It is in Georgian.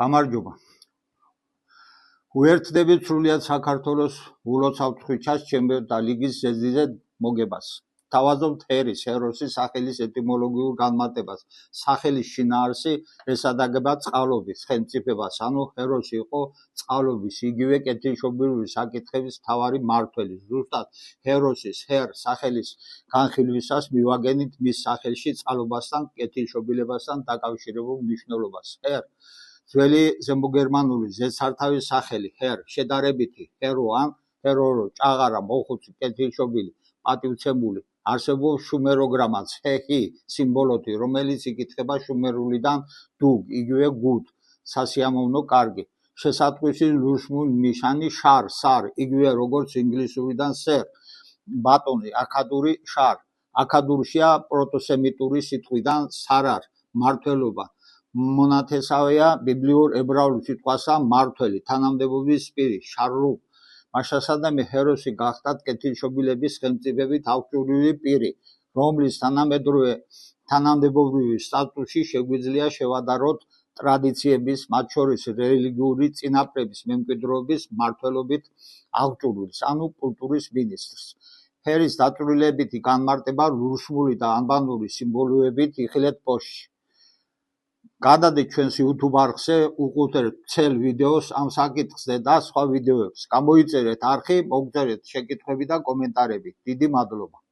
გამარჯობა. უერთდებით სრულიად საქართველოს ულოცავ ხვიჩას ჩემპიონთა ლიგის ზედიზედ მოგებას. თავაზობთ ჰეროსის სახელის ეტიმოლოგიურ განმარტებას. სახელის შინაარსი ესადაგება წყალობის ხელმწიფებას, ანუ ჰეროსი იყო წყალობის იგივე კეთილშობილური საკითხების მთავარი მმართველი. ზუსტად ჰეროსის სახელის განხილვისას მივაგენით მის სახელში წყალობასთან, კეთილშობილებასთან დაკავშირებულ მნიშვნელობას. ძველი ზემოგერმანული ზედსართავის სახელი შედარებითი ჰერო ან ჰერორო ჭაღარა მოხუცი კეთილშობილი პატივცემული არსებობს შუმეროგრამაც ჰეჰი სიმბოლოთი, რომელიც იკითხება შუმერულიდან დუგ, იგივე გუდ, სასიამოვნო კარგი. შესატყვისი ლურსმული ნიშანი სარ, იგივე როგორც ინგლისურიდან სერ, ბატონი, აქადური შარ. აქადურშია პროტოსემიტური სიტყვიდან სარარ, მმართველობა. მონათესავეა ბიბლიურ ებრაულ სიტყვასა მმართველი, თანამდებობის პირი, შარუ. მაშასადამე ჰეროსი გახდათ კეთილშობილების ხელმწიფებით აღჭურვილი პირი, რომლის თანამდებობრივი სტატუსი შეგვიძლია შევადაროთ ტრადიციების, მათ შორის რელიგიური წინაპრების მემკვიდრეობის მმართველობით აღჭურვილს, ანუ კულტურის მინისტრს. ჰერის დაწვრილებითი განმარტება ლურსმული და ალბანური სიმბოლოებით იხილეთ პოსტში. გადადით ჩვენს YouTube არხზე, უყურეთ ცელ ვიდეოს ამ საკითხზე და სხვა ვიდეოებს. გამოიწერეთ არხი, მოგწერეთ შეკითხვები და კომენტარები. დიდი მადლობა.